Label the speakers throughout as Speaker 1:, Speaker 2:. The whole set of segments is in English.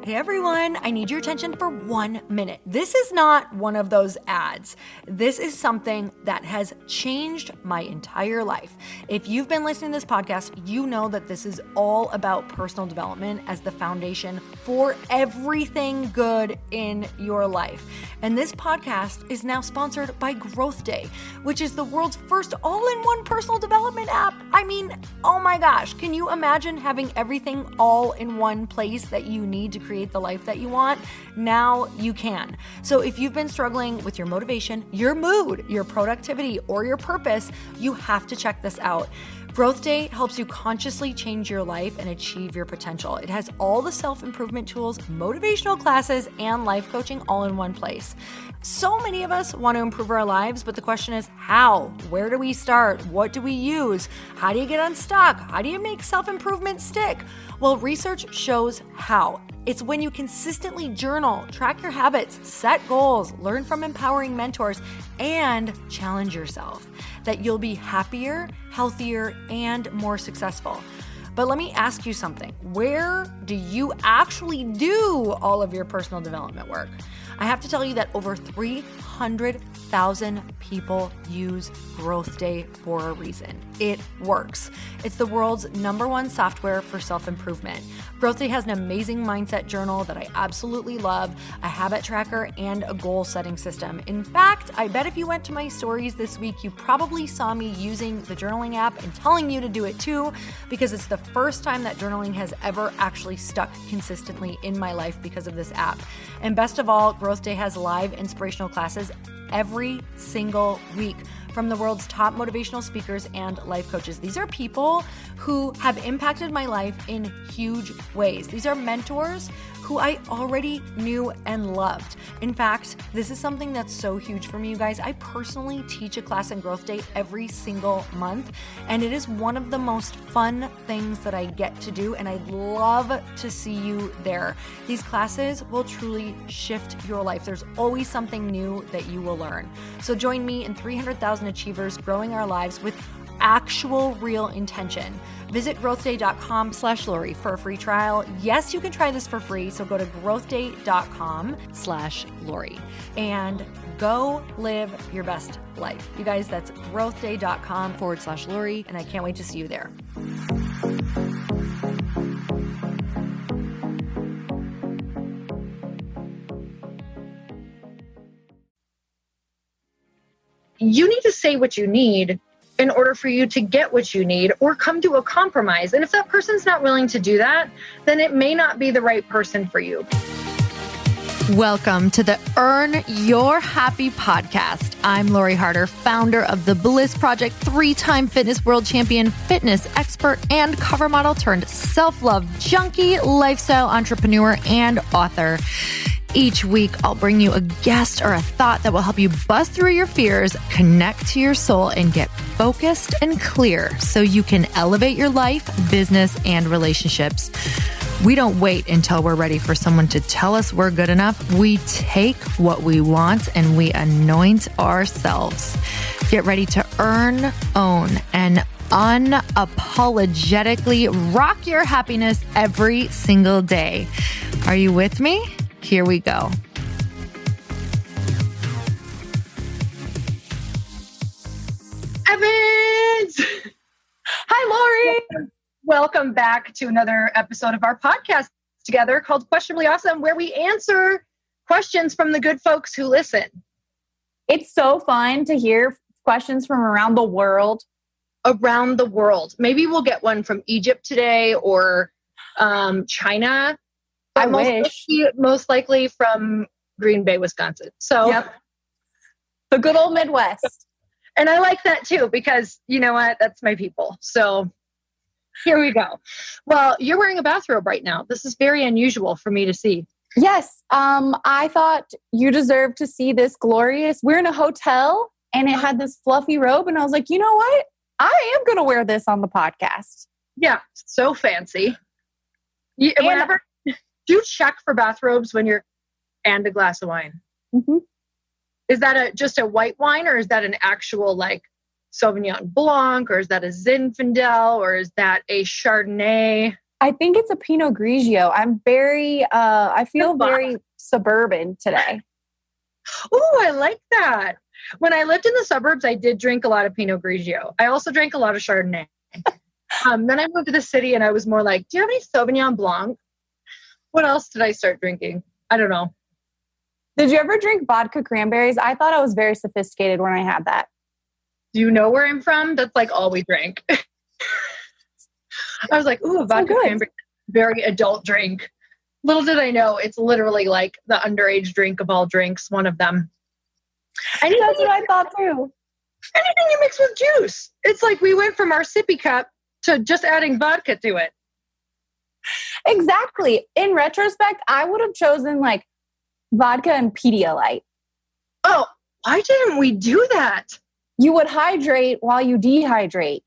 Speaker 1: Hey everyone, I need your attention for 1 minute. This is not one of those ads. This is something that has changed my entire life. If you've been listening to this podcast, you know that this is all about personal development as the foundation for everything good in your life. And this podcast is now sponsored by Growth Day, which is the world's first all-in-one personal development app. I mean, oh my gosh, can you imagine having everything all in one place that you need to create the life that you want? Now you can. So if you've been struggling with your motivation, your mood, your productivity, or your purpose, you have to check this out. Growth Day helps you consciously change your life and achieve your potential. It has all the self-improvement tools, motivational classes, and life coaching all in one place. So many of us want to improve our lives, but the question is how? Where do we start? What do we use? How do you get unstuck? How do you make self-improvement stick? Well, research shows how. It's when you consistently journal, track your habits, set goals, learn from empowering mentors, and challenge yourself that you'll be happier, healthier, and more successful. But let me ask you something. Where do you actually do all of your personal development work? I have to tell you that over 300,000 people use Growth Day for a reason. It works. It's the world's #1 software for self-improvement. Growth Day has an amazing mindset journal that I absolutely love, a habit tracker, and a goal-setting system. In fact, I bet if you went to my stories this week, you probably saw me using the journaling app and telling you to do it too, because it's the first time that journaling has ever actually stuck consistently in my life because of this app. And best of all, Growth Day has live inspirational classes every single week from the world's top motivational speakers and life coaches. These are people who have impacted my life in huge ways. These are mentors who I already knew and loved. In fact, this is something that's so huge for me, you guys. I personally teach a class in Growth Day every single month, and it is one of the most fun things that I get to do, and I'd love to see you there. These classes will truly shift your life. There's always something new that you will learn. So join me and 300,000 achievers growing our lives with actual real intention. Visit growthday.com/Lori for a free trial. Yes, you can try this for free. So go to growthday.com/Lori and go live your best life. You guys, that's growthday.com/Lori. And I can't wait to see you there.
Speaker 2: You need to say what you need in order for you to get what you need or come to a compromise. And if that person's not willing to do that, then it may not be the right person for you.
Speaker 1: Welcome to the Earn Your Happy podcast. I'm Lori Harder, founder of The Bliss Project, 3-time fitness world champion, fitness expert, and cover model turned self-love junkie, lifestyle entrepreneur, and author. Each week, I'll bring you a guest or a thought that will help you bust through your fears, connect to your soul, and get focused and clear so you can elevate your life, business, and relationships. We don't wait until we're ready for someone to tell us we're good enough. We take what we want and we anoint ourselves. Get ready to earn, own, and unapologetically rock your happiness every single day. Are you with me? Here we go.
Speaker 2: Evans!
Speaker 3: Hi, Lori.
Speaker 2: Welcome back to another episode of our podcast together called Questionably Awesome, where we answer questions from the good folks who listen.
Speaker 3: It's so fun to hear questions from around the world.
Speaker 2: Around the world. Maybe we'll get one from Egypt today or China.
Speaker 3: I wish.
Speaker 2: Most likely from Green Bay, Wisconsin. So,
Speaker 3: yep. The good old Midwest.
Speaker 2: And I like that too, because you know what? That's my people. So here we go. Well, you're wearing a bathrobe right now. This is very unusual for me to see.
Speaker 3: Yes. I thought you deserved to see this glorious. We're in a hotel and it had this fluffy robe. And I was like, you know what? I am going to wear this on the podcast.
Speaker 2: Yeah. So fancy. Whenever do you check for bathrobes when you're and a glass of wine?
Speaker 3: Mm-hmm.
Speaker 2: Is that just a white wine, or is that an actual like Sauvignon Blanc, or is that a Zinfandel, or is that a Chardonnay?
Speaker 3: I think it's a Pinot Grigio. I'm very, I feel very suburban today.
Speaker 2: Oh, I like that. When I lived in the suburbs, I did drink a lot of Pinot Grigio. I also drank a lot of Chardonnay. Then I moved to the city and I was more like, do you have any Sauvignon Blanc? What else did I start drinking? I don't know.
Speaker 3: Did you ever drink vodka cranberries? I thought I was very sophisticated when I had that.
Speaker 2: Do you know where I'm from? That's like all we drank. I was like, ooh, vodka cranberry, very adult drink. Little did I know, it's literally like the underage drink of all drinks, one of them.
Speaker 3: That's what I thought too.
Speaker 2: Anything you mix with juice. It's like we went from our sippy cup to just adding vodka to it.
Speaker 3: Exactly. In retrospect, I would have chosen like vodka and Pedialyte.
Speaker 2: Oh, why didn't we do that?
Speaker 3: You would hydrate while you dehydrate.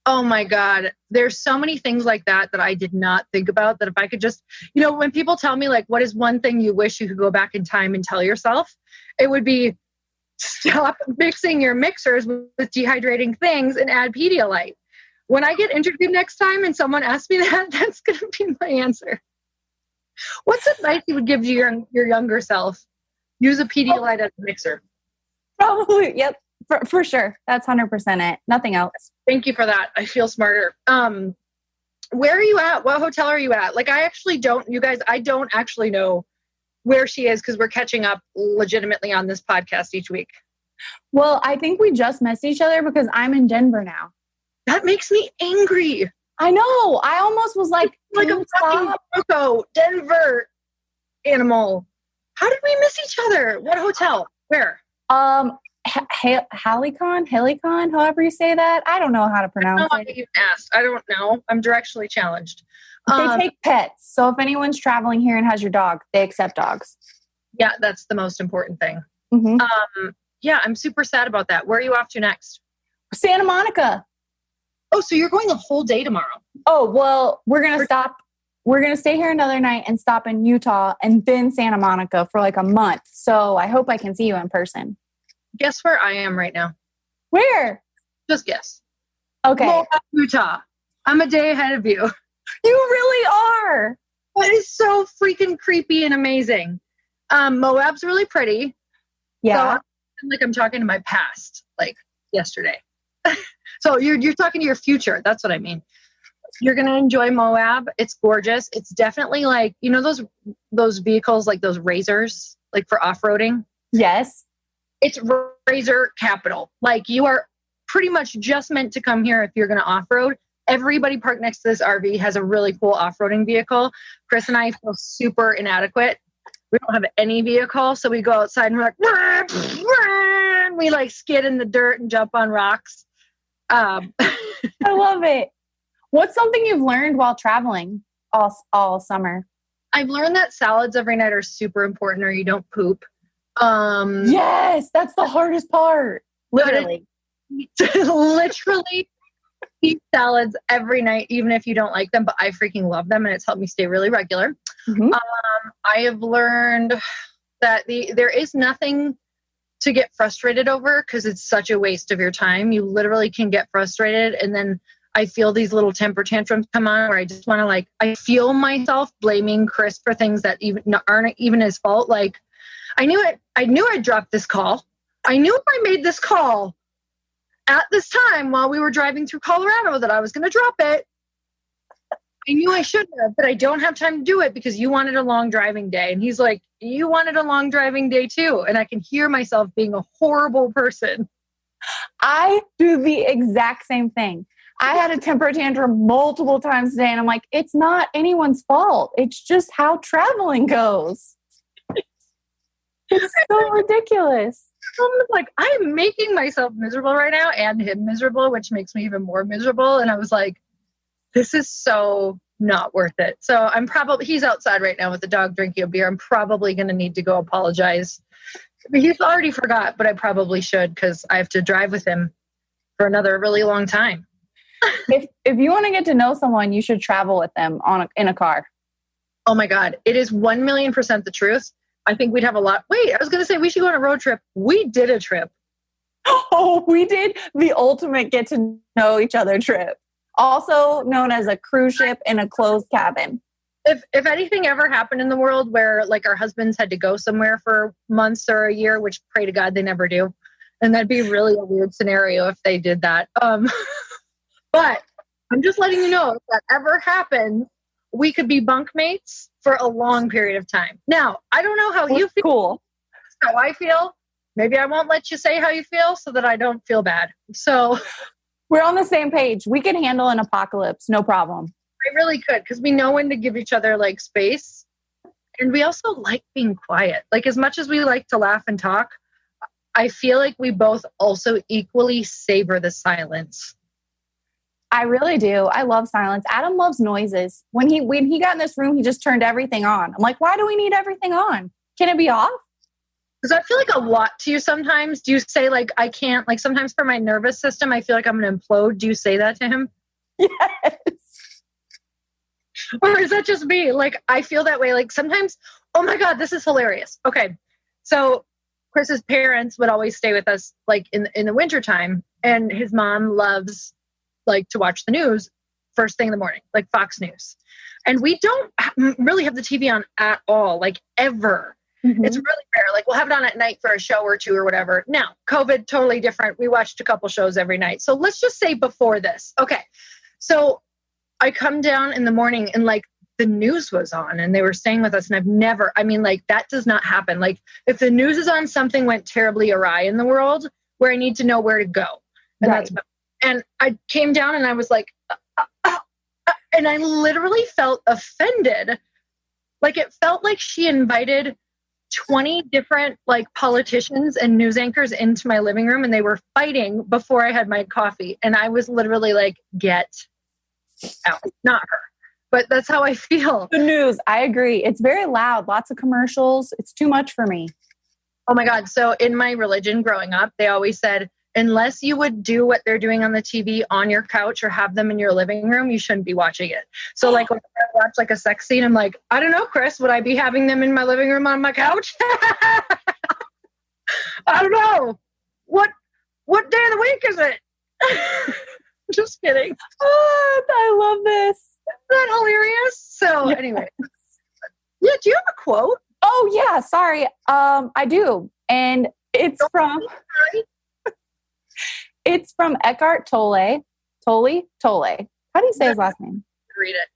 Speaker 2: Oh my God. There's so many things like that I did not think about, that if I could just, when people tell me like, what is one thing you wish you could go back in time and tell yourself? It would be stop mixing your mixers with dehydrating things and add Pedialyte. When I get interviewed next time and someone asks me that, that's going to be my answer. What's advice you would give to your younger self? Use a Pedialyte as a mixer.
Speaker 3: Probably. Yep. For sure. That's 100% it. Nothing else.
Speaker 2: Thank you for that. I feel smarter. Where are you at? What hotel are you at? Like, I don't actually know where she is, because we're catching up legitimately on this podcast each week.
Speaker 3: Well, I think we just missed each other because I'm in Denver now.
Speaker 2: That makes me angry.
Speaker 3: I know. I almost was like
Speaker 2: a fucking Bronco, Denver animal. How did we miss each other? What hotel? Where?
Speaker 3: Helicon, however you say that. I don't know how to pronounce it.
Speaker 2: I even asked. I don't know. I'm directionally challenged.
Speaker 3: They take pets. So if anyone's traveling here and has your dog, they accept dogs.
Speaker 2: Yeah, that's the most important thing.
Speaker 3: Mm-hmm.
Speaker 2: Yeah, I'm super sad about that. Where are you off to next?
Speaker 3: Santa Monica.
Speaker 2: Oh, so you're going the whole day tomorrow?
Speaker 3: Oh, well, we're going to stop. We're going to stay here another night and stop in Utah and then Santa Monica for like a month. So I hope I can see you in person.
Speaker 2: Guess where I am right now?
Speaker 3: Where?
Speaker 2: Just guess.
Speaker 3: Okay.
Speaker 2: Moab, Utah. I'm a day ahead of you.
Speaker 3: You really are.
Speaker 2: That is so freaking creepy and amazing. Moab's really pretty.
Speaker 3: Yeah.
Speaker 2: So I'm talking to my past, like yesterday. So you're talking to your future. That's what I mean. You're going to enjoy Moab. It's gorgeous. It's definitely like, those vehicles, like those razors, like for off-roading.
Speaker 3: Yes.
Speaker 2: It's razor capital. Like, you are pretty much just meant to come here if you're going to off-road. Everybody parked next to this RV has a really cool off-roading vehicle. Chris and I feel super inadequate. We don't have any vehicle, so we go outside and we're like, wah, wah, and we like skid in the dirt and jump on rocks.
Speaker 3: I love it. What's something you've learned while traveling all summer?
Speaker 2: I've learned that salads every night are super important, or you don't poop.
Speaker 3: Yes, that's the hardest part. Literally.
Speaker 2: Literally eat salads every night, even if you don't like them, but I freaking love them, and it's helped me stay really regular.
Speaker 3: Mm-hmm.
Speaker 2: I have learned that there is nothing to get frustrated over, because it's such a waste of your time. You literally can get frustrated, and then I feel these little temper tantrums come on where I just want to I feel myself blaming Chris for things that aren't even his fault. Like, I knew I dropped this call. I knew if I made this call at this time while we were driving through Colorado that I was going to drop it. I knew I should have, but I don't have time to do it because you wanted a long driving day. And he's like, you wanted a long driving day too. And I can hear myself being a horrible person.
Speaker 3: I do the exact same thing. I had a temper tantrum multiple times today, and I'm like, it's not anyone's fault. It's just how traveling goes. It's so ridiculous.
Speaker 2: I'm like, I am making myself miserable right now and him miserable, which makes me even more miserable. And I was like, this is so not worth it. So he's outside right now with the dog drinking a beer. I'm probably going to need to go apologize. He's already forgot, but I probably should, because I have to drive with him for another really long time.
Speaker 3: If you want to get to know someone, you should travel with them in a car.
Speaker 2: Oh my God. It is 1,000,000% the truth. I think we'd have a lot. Wait, I was going to say we should go on a road trip. We did a trip.
Speaker 3: Oh, we did the ultimate get to know each other trip. Also known as a cruise ship in a closed cabin.
Speaker 2: If anything ever happened in the world where like our husbands had to go somewhere for months or a year, which pray to God they never do, and that'd be really a weird scenario if they did that. But I'm just letting you know, if that ever happens, we could be bunkmates for a long period of time. Now, I don't know how you feel.
Speaker 3: Cool.
Speaker 2: That's how I feel. Maybe I won't let you say how you feel so that I don't feel bad. So
Speaker 3: we're on the same page. We can handle an apocalypse. No problem.
Speaker 2: I really could, because we know when to give each other like space. And we also like being quiet. Like as much as we like to laugh and talk, I feel like we both also equally savor the silence.
Speaker 3: I really do. I love silence. Adam loves noises. When he got in this room, he just turned everything on. I'm like, why do we need everything on? Can it be off?
Speaker 2: Because I feel like a lot to you sometimes. Do you say like, I can't, like sometimes for my nervous system, I feel like I'm going to implode. Do you say that to him?
Speaker 3: Yes.
Speaker 2: Or is that just me? Like, I feel that way. Like sometimes, oh my God, this is hilarious. Okay. So Chris's parents would always stay with us like in the wintertime, and his mom loves like to watch the news first thing in the morning, like Fox News. And we don't really have the TV on at all, like ever. Mm-hmm. It's really rare. Like we'll have it on at night for a show or two or whatever. Now, COVID, totally different. We watched a couple shows every night. So let's just say before this. Okay. So I come down in the morning and like the news was on and they were staying with us, and I've never, I mean, like that does not happen. Like if the news is on, something went terribly awry in the world where I need to know where to go. And
Speaker 3: right.
Speaker 2: And I came down and I was like, and I literally felt offended. Like it felt like she invited 20 different like politicians and news anchors into my living room, and they were fighting before I had my coffee. And I was literally like, get out. Not her, but that's how I feel.
Speaker 3: The news. I agree. It's very loud. Lots of commercials. It's too much for me.
Speaker 2: Oh my God. So in my religion growing up, they always said, unless you would do what they're doing on the TV on your couch or have them in your living room, you shouldn't be watching it. So like when I watch like a sex scene, I'm like, I don't know, Chris, would I be having them in my living room on my couch? I don't know. What day of the week is it? Just kidding.
Speaker 3: Oh, I love this.
Speaker 2: Isn't that hilarious? So anyway. Yeah, do you have a quote?
Speaker 3: Oh yeah, sorry. I do. And it's from Eckhart Tolle. Tolle? How do you say his last name?
Speaker 2: Read it.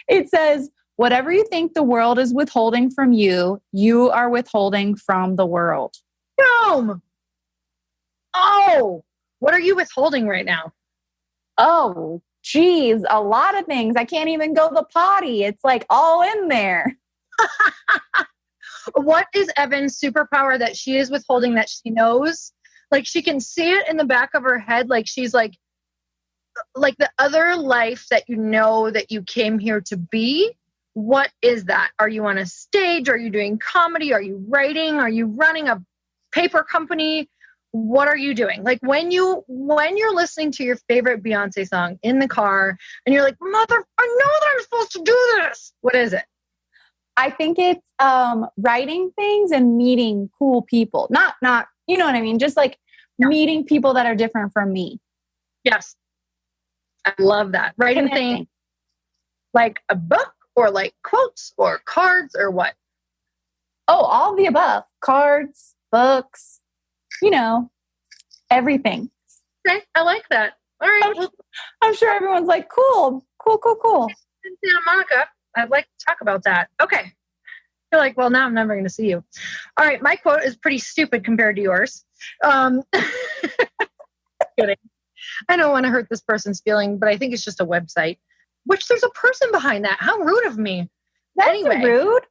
Speaker 3: It says, whatever you think the world is withholding from you, you are withholding from the world.
Speaker 2: Boom! Oh, what are you withholding right now?
Speaker 3: Oh, geez, a lot of things. I can't even go to the potty. It's like all in there.
Speaker 2: What is Evan's superpower that she is withholding that she knows? Like she can see it in the back of her head. Like she's like the other life that you know that you came here to be. What is that? Are you on a stage? Are you doing comedy? Are you writing? Are you running a paper company? What are you doing? Like when you're listening to your favorite Beyonce song in the car and you're like, mother, I know that I'm supposed to do this. What is it?
Speaker 3: I think it's writing things and meeting cool people. Not, you know what I mean? Just like meeting people that are different from me.
Speaker 2: Yes. I love that. Writing things like a book or like quotes or cards or what?
Speaker 3: Oh, all of the above. Cards, books, you know, everything.
Speaker 2: Okay. I like that. All right.
Speaker 3: I'm sure everyone's like, cool.
Speaker 2: In Santa Monica, I'd like to talk about that. Okay. You're like, well, now I'm never going to see you. All right. My quote is pretty stupid compared to yours. Kidding. I don't want to hurt this person's feeling, but I think it's just a website, which there's a person behind that. How rude of me.
Speaker 3: That's
Speaker 2: anyway,
Speaker 3: rude.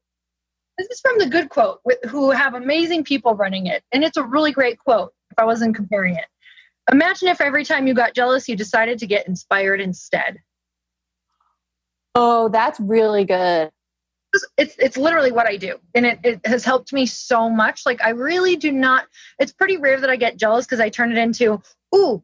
Speaker 2: This is from the Good Quote, who have amazing people running it. And it's a really great quote if I wasn't comparing it. Imagine if every time you got jealous, you decided to get inspired instead.
Speaker 3: Oh, that's really good.
Speaker 2: It's literally what I do. And it has helped me so much. Like I really do not, it's pretty rare that I get jealous because I turn it into, ooh,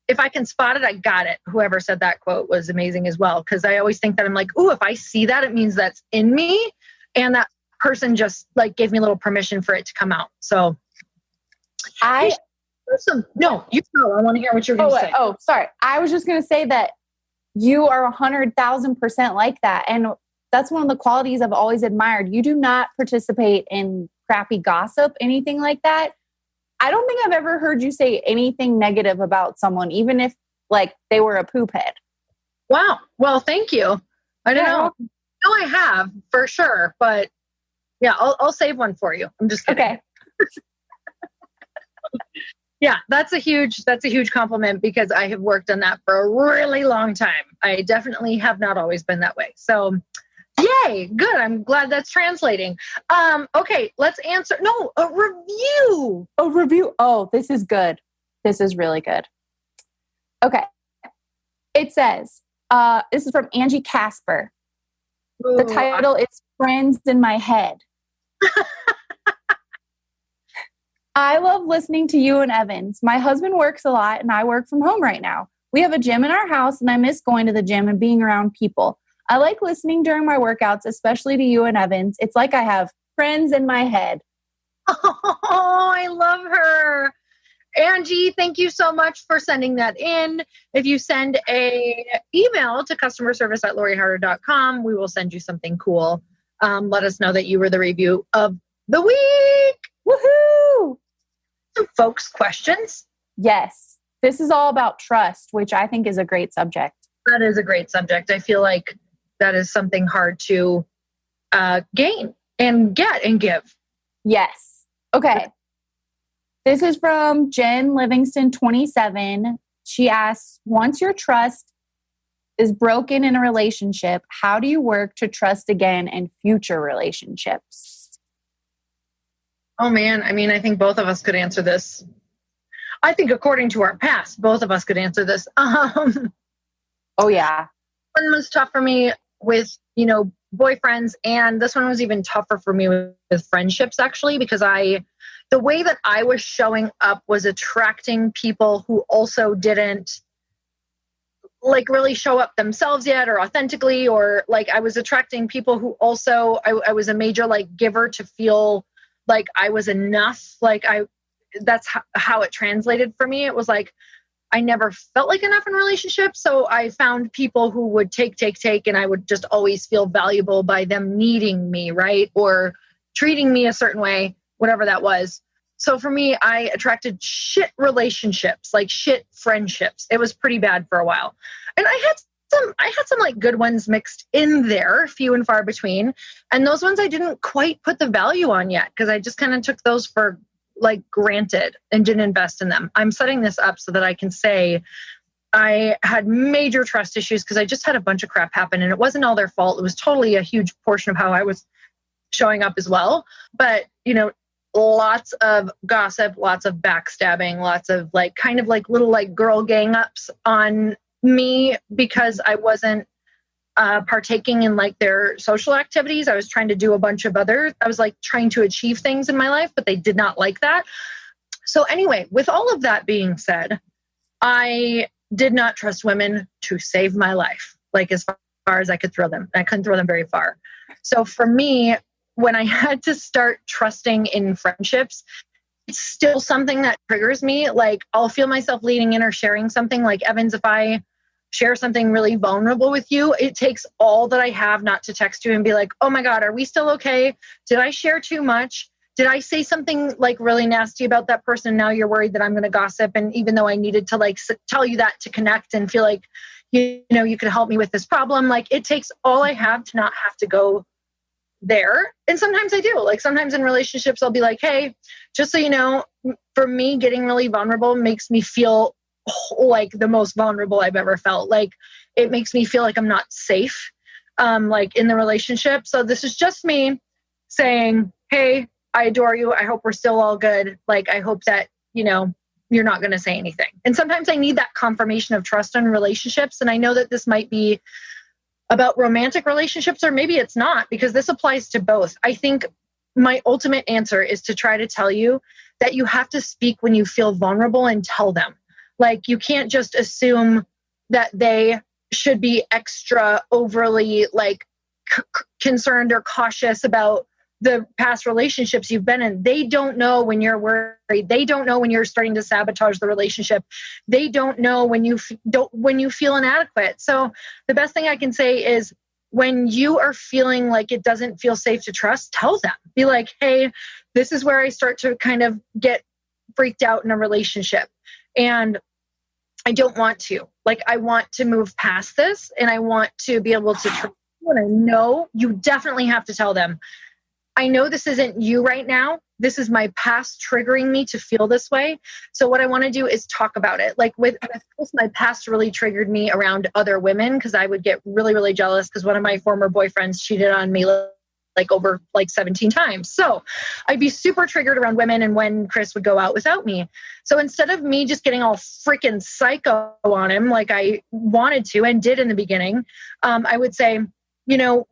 Speaker 2: if I can spot it, I got it. Whoever said that quote was amazing as well. Because I always think that I'm like, ooh, if I see that, it means that's in me. And that person just like gave me a little permission for it to come out. So
Speaker 3: I
Speaker 2: Awesome. No, you go. I want to hear what you're going to say.
Speaker 3: Oh, sorry. I was just going to say that you are 100,000% like that. And that's one of the qualities I've always admired. You do not participate in crappy gossip, anything like that. I don't think I've ever heard you say anything negative about someone, even if like they were a poop head.
Speaker 2: Wow. Well, thank you. I don't know. No, I have for sure. But yeah, I'll save one for you. I'm just kidding.
Speaker 3: Okay.
Speaker 2: Yeah, that's a huge compliment because I have worked on that for a really long time. I definitely have not always been that way. So yay, good. I'm glad that's translating. Okay, let's answer. No, a review.
Speaker 3: A review. Oh, this is good. This is really good. Okay. It says, this is from Angie Casper.
Speaker 2: Ooh,
Speaker 3: the title is Friends in My Head. I love listening to you and Evans. My husband works a lot and I work from home right now. We have a gym in our house and I miss going to the gym and being around people. I like listening during my workouts, especially to you and Evans. It's like I have friends in my head.
Speaker 2: Oh, I love her. Angie, thank you so much for sending that in. If you send a email to customerservice@loriharder.com, we will send you something cool. Let us know that you were the review of the week.
Speaker 3: Woohoo!
Speaker 2: Some folks' questions.
Speaker 3: Yes. This is all about trust, which I think is a great subject.
Speaker 2: That is a great subject. I feel like that is something hard to gain and get and give.
Speaker 3: Yes. Okay. This is from Jen Livingston, 27. She asks, once your trust is broken in a relationship, how do you work to trust again in future relationships?
Speaker 2: Oh, man. I mean, I think both of us could answer this. I think according to our past, both of us could answer this.
Speaker 3: Oh, yeah.
Speaker 2: One was tough for me with, boyfriends. And this one was even tougher for me with friendships, actually, because the way that I was showing up was attracting people who also didn't really show up themselves yet or authentically, or I was attracting people who also, I was a major giver to feel like I was enough. That's how it translated for me. It was I never felt like enough in relationships. So I found people who would take, and I would just always feel valuable by them needing me, right? Or treating me a certain way, whatever that was. So for me, I attracted shit relationships, shit friendships. It was pretty bad for a while. And I had some good ones mixed in there, few and far between. And those ones I didn't quite put the value on yet because I just kind of took those for granted and didn't invest in them. I'm setting this up so that I can say I had major trust issues because I just had a bunch of crap happen and it wasn't all their fault. It was totally a huge portion of how I was showing up as well. But, lots of gossip, lots of backstabbing, lots of little girl gang ups on me because I wasn't partaking in their social activities. I was trying to do a bunch of others. I was trying to achieve things in my life, but they did not like that. So anyway, with all of that being said, I did not trust women to save my life, as far as I could throw them. I couldn't throw them very far. So for me, when I had to start trusting in friendships, it's still something that triggers me. I'll feel myself leaning in or sharing something Evans, if I share something really vulnerable with you, it takes all that I have not to text you and be oh my God, are we still okay? Did I share too much? Did I say something really nasty about that person? Now you're worried that I'm going to gossip. And even though I needed to tell you that to connect and feel you could help me with this problem, it takes all I have to not have to go there. And sometimes I do. Sometimes in relationships, I'll be hey, just so you know, for me, getting really vulnerable makes me feel the most vulnerable I've ever felt. It makes me feel I'm not safe, in the relationship. So this is just me saying, hey, I adore you. I hope we're still all good. I hope that, you're not going to say anything. And sometimes I need that confirmation of trust in relationships. And I know that this might be about romantic relationships, or maybe it's not, because this applies to both. I think my ultimate answer is to try to tell you that you have to speak when you feel vulnerable and tell them. You can't just assume that they should be extra overly concerned or cautious about the past relationships you've been in. They don't know when you're worried. They don't know when you're starting to sabotage the relationship. They don't know when you feel inadequate. So the best thing I can say is, when you are feeling like it doesn't feel safe to trust, tell them. Be like, hey, this is where I start to kind of get freaked out in a relationship. And I don't want to. Like, I want to move past this, and I want to be able to trust you. And I know you definitely have to tell them, I know this isn't you right now. This is my past triggering me to feel this way. So what I want to do is talk about it. Like with Chris, my past really triggered me around other women, because I would get really, really jealous because one of my former boyfriends cheated on me over 17 times. So I'd be super triggered around women and when Chris would go out without me. So instead of me just getting all freaking psycho on him like I wanted to and did in the beginning, I would say, you know,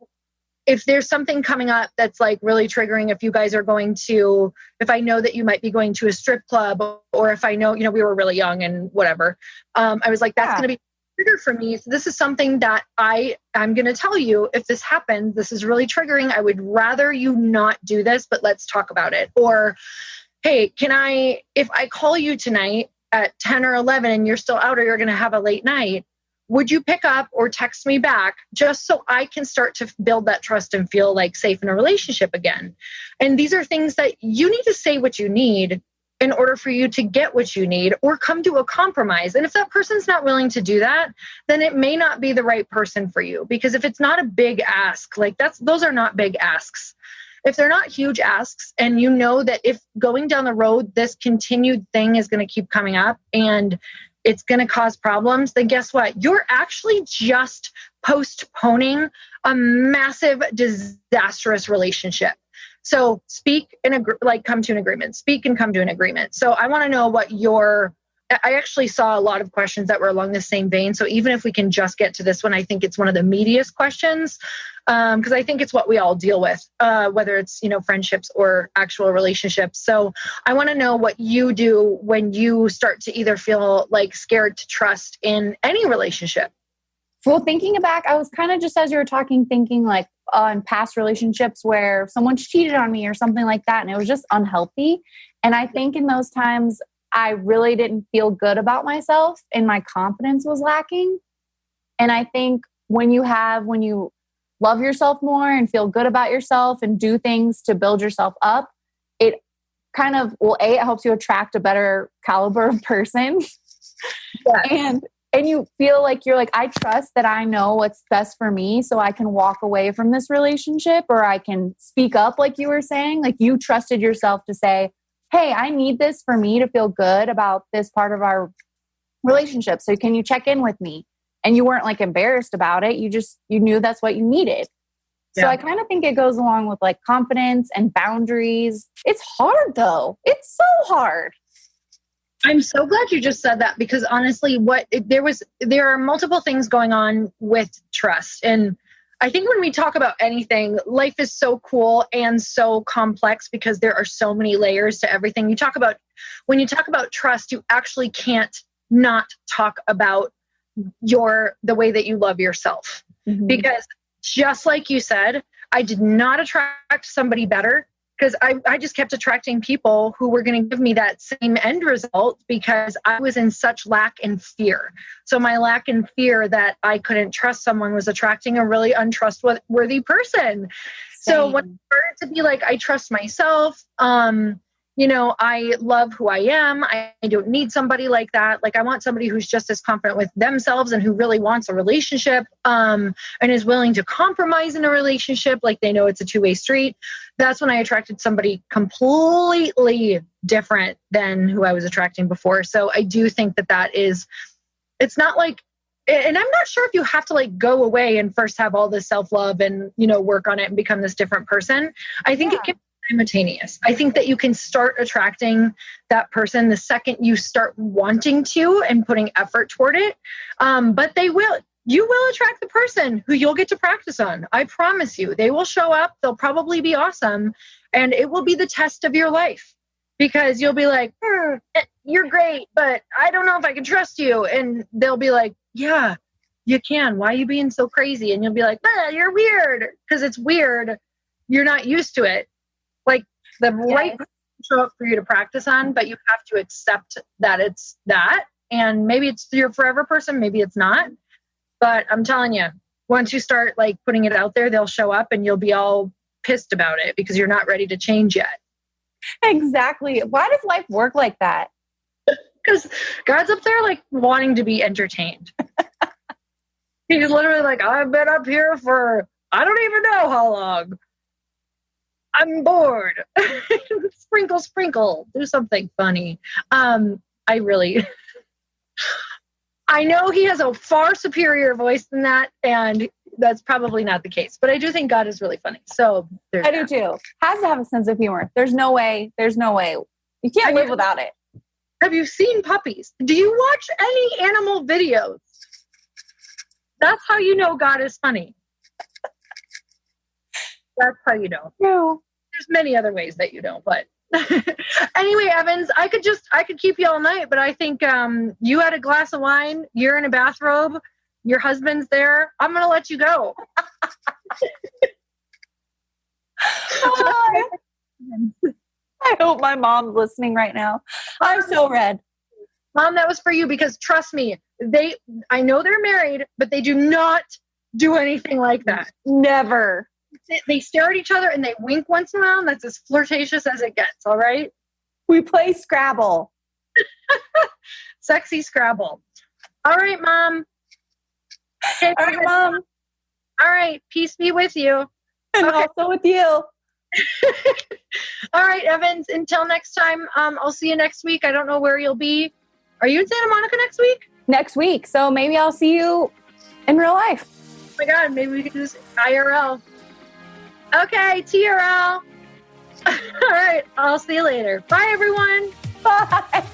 Speaker 2: if there's something coming up that's like really triggering, if you guys are going to, if I know that you might be going to a strip club, or if I know, you know, we were really young and whatever, I was like, that's going to be a trigger for me. So this is something that I'm going to tell you, if this happens, this is really triggering. I would rather you not do this, but let's talk about it. Or, hey, if I call you tonight at 10 or 11 and you're still out, or you're going to have a late night, would you pick up or text me back, just so I can start to build that trust and feel like safe in a relationship again? And these are things that you need to say what you need in order for you to get what you need, or come to a compromise. And if that person's not willing to do that, then it may not be the right person for you. Because if it's not a big ask, those are not big asks. If they're not huge asks, and you know that if going down the road, this continued thing is going to keep coming up and it's going to cause problems, then guess what? You're actually just postponing a massive, disastrous relationship. So speak and come to an agreement. Speak and come to an agreement. So I want to know I actually saw a lot of questions that were along the same vein. So even if we can just get to this one, I think it's one of the meatiest questions, because I think it's what we all deal with, whether it's, you know, friendships or actual relationships. So I want to know what you do when you start to either feel like scared to trust in any relationship.
Speaker 3: Well, thinking back, I was kind of just, as you were talking, thinking like on past relationships where someone cheated on me or something like that, and it was just unhealthy. And I think in those times, I really didn't feel good about myself and my confidence was lacking. And I think when you love yourself more and feel good about yourself and do things to build yourself up, it kind of, it helps you attract a better caliber of person. Yeah. And you feel like you're like, I trust that I know what's best for me, so I can walk away from this relationship, or I can speak up, like you were saying. Like, you trusted yourself to say, hey, I need this for me to feel good about this part of our relationship. So can you check in with me? And you weren't like embarrassed about it. You knew that's what you needed. Yeah. So I kind of think it goes along with like confidence and boundaries. It's hard though. It's so hard.
Speaker 2: I'm so glad you just said that, because honestly, there are multiple things going on with trust. And I think when we talk about anything, life is so cool and so complex because there are so many layers to everything. When you talk about trust, you actually can't not talk about the way that you love yourself. Mm-hmm. Because just like you said, I did not attract somebody better, because I just kept attracting people who were going to give me that same end result, because I was in such lack and fear. So my lack and fear that I couldn't trust someone was attracting a really untrustworthy person. Same. So when I started to be like, I trust myself, you know, I love who I am. I don't need somebody like that. Like, I want somebody who's just as confident with themselves and who really wants a relationship, and is willing to compromise in a relationship. Like, they know it's a two-way street. That's when I attracted somebody completely different than who I was attracting before. So I do think it's not like, and I'm not sure if you have to like go away and first have all this self-love and, you know, work on it and become this different person. I think it can simultaneous. I think that you can start attracting that person the second you start wanting to and putting effort toward it. But you will attract the person who you'll get to practice on. I promise you, they will show up. They'll probably be awesome. And it will be the test of your life, because you'll be like, you're great, but I don't know if I can trust you. And they'll be like, yeah, you can. Why are you being so crazy? And you'll be like, you're weird, because it's weird. You're not used to it. Like the right person show up for you to practice on, but you have to accept that it's that. And maybe it's your forever person, maybe it's not. But I'm telling you, once you start like putting it out there, they'll show up and you'll be all pissed about it because you're not ready to change yet.
Speaker 3: Exactly. Why does life work like that?
Speaker 2: Because God's up there like wanting to be entertained. He's literally like, I've been up here for, I don't even know how long. I'm bored. Sprinkle, sprinkle. Do something funny. I know he has a far superior voice than that, and that's probably not the case. But I do think God is really funny. So
Speaker 3: I do too. Has to have a sense of humor. There's no way. You can't live without it.
Speaker 2: Have you seen puppies? Do you watch any animal videos? That's how you know God is funny. That's how you know.
Speaker 3: No.
Speaker 2: There's many other ways that you know, but anyway, Evans, I could keep you all night, but I think you had a glass of wine, you're in a bathrobe, your husband's there. I'm going to let you go.
Speaker 3: I hope my mom's listening right now. I'm so red.
Speaker 2: Mom, that was for you because trust me, I know they're married, but they do not do anything like that.
Speaker 3: Never.
Speaker 2: They stare at each other and they wink once in a while. And that's as flirtatious as it gets. All right.
Speaker 3: We play Scrabble.
Speaker 2: Sexy Scrabble. All right, Mom. Okay,
Speaker 3: all right, Mom.
Speaker 2: All right. Peace be with you.
Speaker 3: And also with you.
Speaker 2: All right, Evans. Until next time, I'll see you next week. I don't know where you'll be. Are you in Santa Monica next week?
Speaker 3: Next week. So maybe I'll see you in real life.
Speaker 2: Oh my God. Maybe we could do this IRL. Okay, TRL. All right, I'll see you later. Bye, everyone.
Speaker 3: Bye.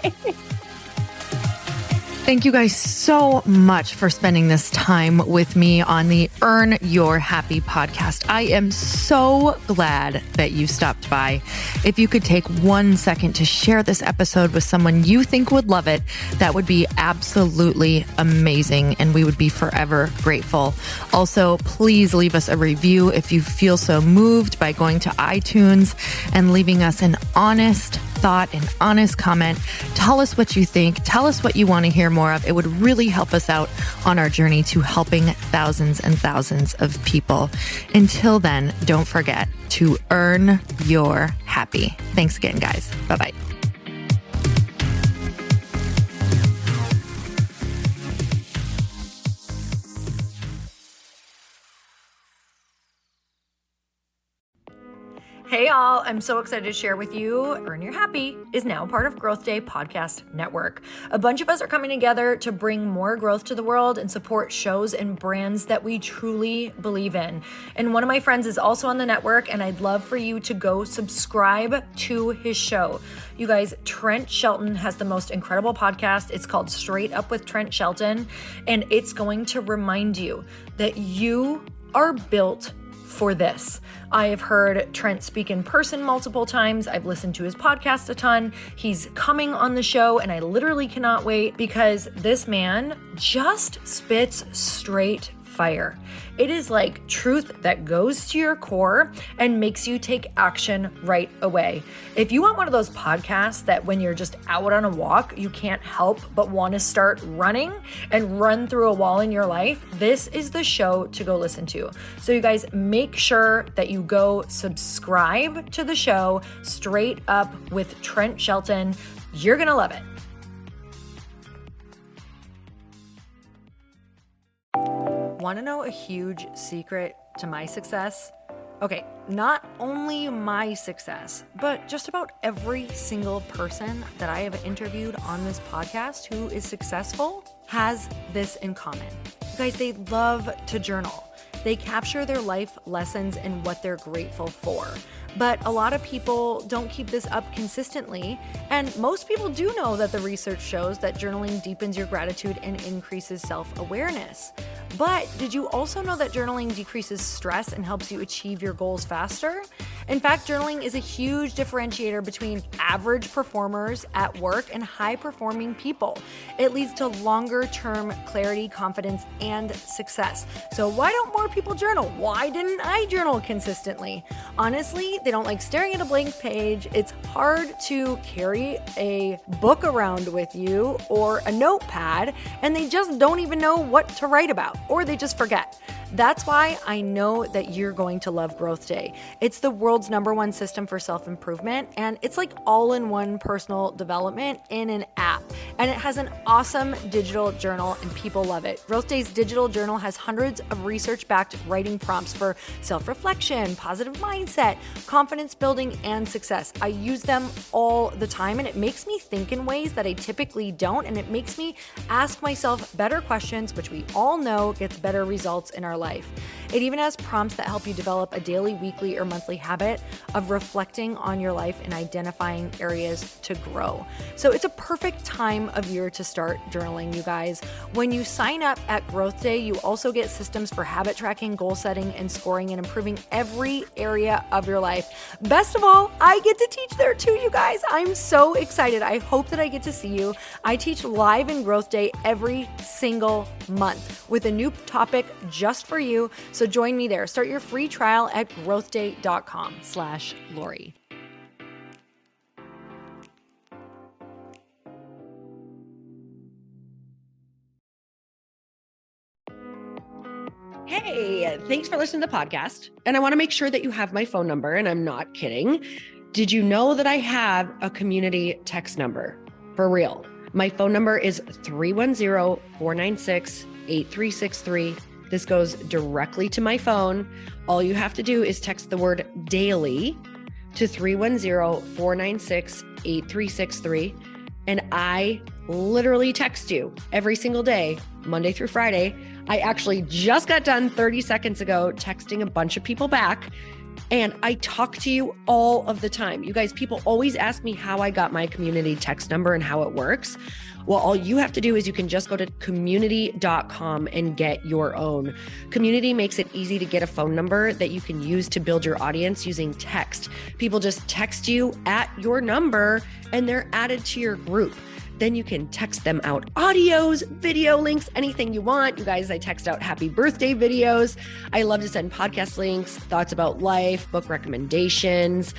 Speaker 1: Thank you guys so much for spending this time with me on the Earn Your Happy podcast. I am so glad that you stopped by. If you could take 1 second to share this episode with someone you think would love it, that would be absolutely amazing, and we would be forever grateful. Also, please leave us a review if you feel so moved by going to iTunes and leaving us an honest thought, an honest comment. Tell us what you think. Tell us what you want to hear more of. It would really help us out on our journey to helping thousands and thousands of people. Until then, don't forget to earn your happy. Thanks again, guys. Bye-bye. Hey y'all, I'm so excited to share with you Earn Your Happy is now part of Growth Day Podcast Network. A bunch of us are coming together to bring more growth to the world and support shows and brands that we truly believe in. And one of my friends is also on the network, and I'd love for you to go subscribe to his show. You guys, Trent Shelton has the most incredible podcast. It's called Straight Up with Trent Shelton, and it's going to remind you that you are built for this. I have heard Trent speak in person multiple times. I've listened to his podcast a ton. He's coming on the show, and I literally cannot wait because this man just spits straight fire. It is like truth that goes to your core and makes you take action right away. If you want one of those podcasts that when you're just out on a walk, you can't help but want to start running and run through a wall in your life, this is the show to go listen to. So you guys, make sure that you go subscribe to the show Straight Up with Trent Shelton. You're going to love it. Want to know a huge secret to my success? Okay, not only my success, but just about every single person that I have interviewed on this podcast who is successful has this in common. You guys, they love to journal. They capture their life lessons and what they're grateful for. But a lot of people don't keep this up consistently. And most people do know that the research shows that journaling deepens your gratitude and increases self-awareness. But did you also know that journaling decreases stress and helps you achieve your goals faster? In fact, journaling is a huge differentiator between average performers at work and high-performing people. It leads to longer-term clarity, confidence, and success. So why don't more people journal? Why didn't I journal consistently? Honestly, they don't like staring at a blank page. It's hard to carry a book around with you or a notepad, and they just don't even know what to write about, or they just forget. That's why I know that you're going to love Growth Day. It's the world's #1 system for self-improvement, and it's like all-in-one personal development in an app. And it has an awesome digital journal, and people love it. Growth Day's digital journal has hundreds of research-backed writing prompts for self-reflection, positive mindset, confidence building, and success. I use them all the time, and it makes me think in ways that I typically don't, and it makes me ask myself better questions, which we all know gets better results in our life. It even has prompts that help you develop a daily, weekly, or monthly habit of reflecting on your life and identifying areas to grow. So it's a perfect time of year to start journaling, you guys. When you sign up at Growth Day, you also get systems for habit tracking, goal setting, and scoring, and improving every area of your life. Best of all, I get to teach there too, you guys. I'm so excited. I hope that I get to see you. I teach live in Growth Day every single month with a new topic just for you. So join me there. Start your free trial at growthday.com/Lori.
Speaker 4: Hey, thanks for listening to the podcast. And I want to make sure that you have my phone number, and I'm not kidding. Did you know that I have a community text number? For real. My phone number is 310-496-8363. This goes directly to my phone. All you have to do is text the word daily to 310-496-8363. And I literally text you every single day, Monday through Friday. I actually just got done 30 seconds ago texting a bunch of people back, and I talk to you all of the time. You guys, people always ask me how I got my community text number and how it works. Well, all you have to do is you can just go to community.com and get your own. Community makes it easy to get a phone number that you can use to build your audience using text. People just text you at your number and they're added to your group. Then you can text them out audios, video links, anything you want. You guys, I text out happy birthday videos. I love to send podcast links, thoughts about life, book recommendations,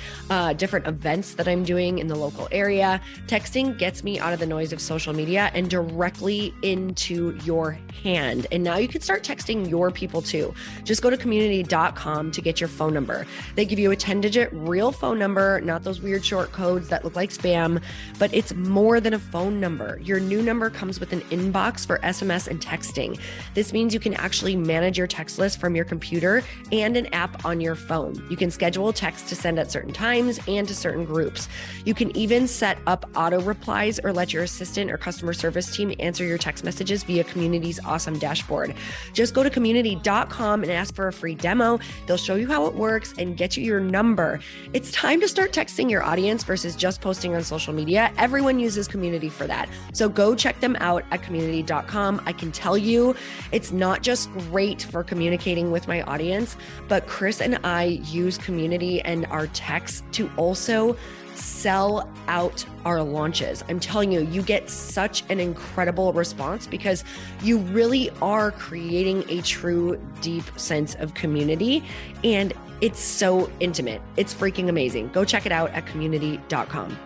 Speaker 4: different events that I'm doing in the local area. Texting gets me out of the noise of social media and directly into your hand. And now you can start texting your people too. Just go to community.com to get your phone number. They give you a 10-digit real phone number, not those weird short codes that look like spam, but it's more than a phone number. Your new number comes with an inbox for SMS and texting. This means you can actually manage your text list from your computer and an app on your phone. You can schedule texts to send at certain times and to certain groups. You can even set up auto replies or let your assistant or customer service team answer your text messages via Community's awesome dashboard. Just go to community.com and ask for a free demo. They'll show you how it works and get you your number. It's time to start texting your audience versus just posting on social media. Everyone uses Community for that. So go check them out at community.com. I can tell you it's not just great for communicating with my audience, but Chris and I use Community and our texts to also sell out our launches. I'm telling you, you get such an incredible response because you really are creating a true, deep sense of community, and it's so intimate. It's freaking amazing. Go check it out at community.com.